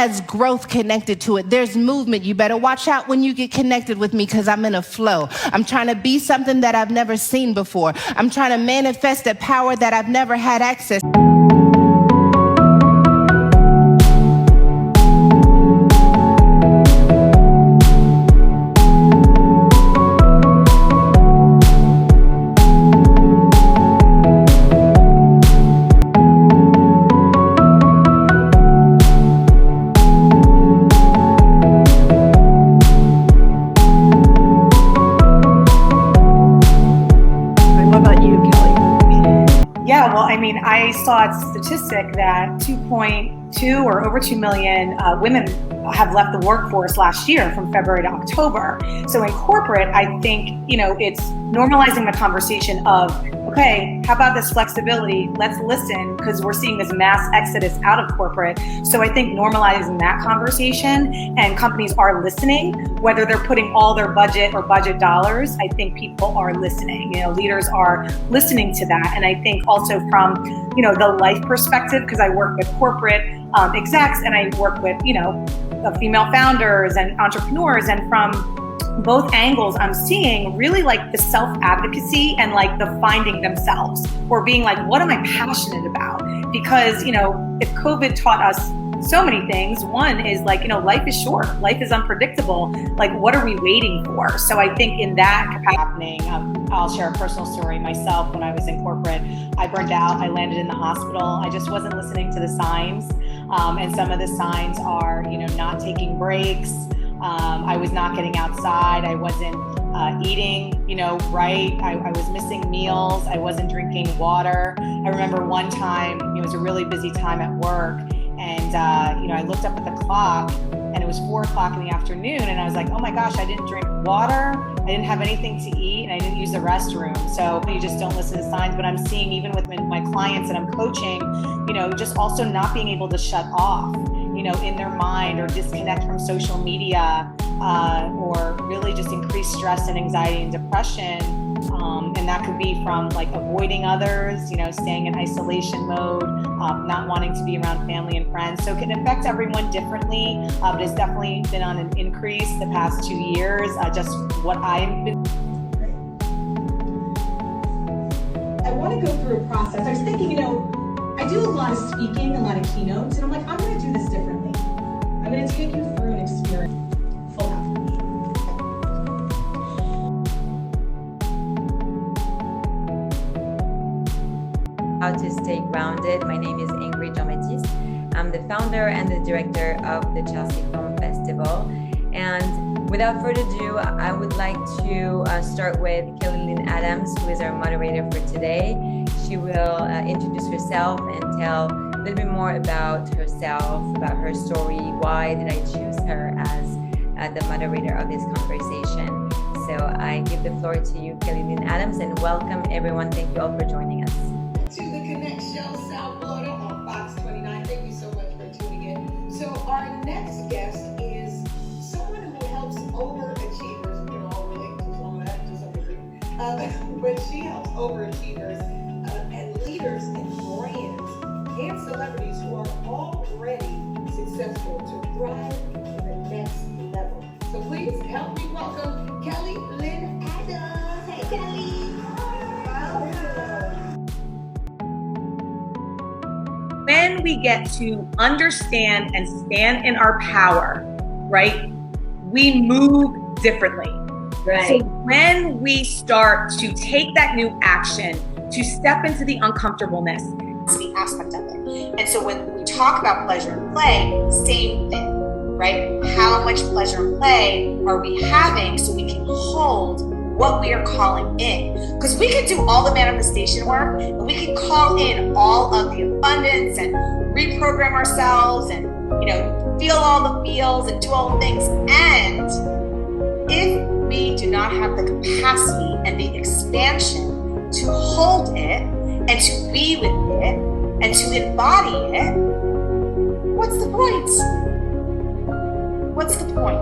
has growth connected to it. There's movement. You better watch out when you get connected with me because I'm in a flow. I'm trying to be something that I've never seen before. I'm trying to manifest a power that I've never had access to. I saw a statistic that 2.2 or over 2 million women have left the workforce last year from February to October. So in corporate, I think, it's normalizing the conversation of, okay, how about this flexibility? Let's listen, because we're seeing this mass exodus out of corporate. So I think normalizing that conversation, and companies are listening, whether they're putting all their budget or budget dollars, I think people are listening. Leaders are listening to that. And I think also from, the life perspective, because I work with corporate execs and I work with, female founders and entrepreneurs, and from both angles, I'm seeing really like the self-advocacy and like the finding themselves, or being like, what am I passionate about? Because, if COVID taught us so many things, one is like, life is short, life is unpredictable. Like, what are we waiting for? So I think in that happening, I'll share a personal story myself. When I was in corporate, I burned out, I landed in the hospital. I just wasn't listening to the signs. And some of the signs are, not taking breaks. I was not getting outside. I wasn't eating, right. I was missing meals. I wasn't drinking water. I remember one time, it was a really busy time at work, and I looked up at the clock, and it was 4 o'clock in the afternoon, and I was like, oh my gosh, I didn't drink water. I didn't have anything to eat, and I didn't use the restroom. So you just don't listen to signs. But I'm seeing, even with my clients that I'm coaching, just also not being able to shut off, in their mind, or disconnect from social media, or really just increase stress and anxiety and depression. And that could be from like avoiding others, staying in isolation mode, not wanting to be around family and friends. So it can affect everyone differently, but it's definitely been on an increase the past 2 years, just what I've been. I want to go through a process. I was thinking, I do a lot of speaking, a lot of keynotes, and I'm like, I'm going to do this differently. I'm going to take you through an experience. Full house. How to stay grounded. My name is Ingrid Jean-Baptiste. I'm the founder and the director of the Chelsea Film Festival. And without further ado, I would like to start with Lynn Adams, who is our moderator for today. She will introduce herself and tell a little bit more about herself, about her story. Why did I choose her as the moderator of this conversation? So I give the floor to you, Lynn Adams, and welcome everyone. Thank you all for joining us. To the Connect Show, South Florida on Fox 29. Thank you so much for tuning in. So our next guest is someone who helps overachievers. We can all relate to some of that to some degree. But she helps overachievers and leaders and brands and celebrities who are already successful to thrive to the next level. So please help me welcome Lynn Adams. Hey, Kelly. When we get to understand and stand in our power, right, we move differently. Right. So when we start to take that new action, to step into the uncomfortableness, it's the aspect of it. And so when we talk about pleasure and play, same thing, right? How much pleasure and play are we having so we can hold what we are calling in? Because we can do all the manifestation work, and we can call in all of the abundance and reprogram ourselves and, feel all the feels and do all the things. And if we do not have the capacity and the expansion to hold it and to be with it and to embody it, what's the point? What's the point?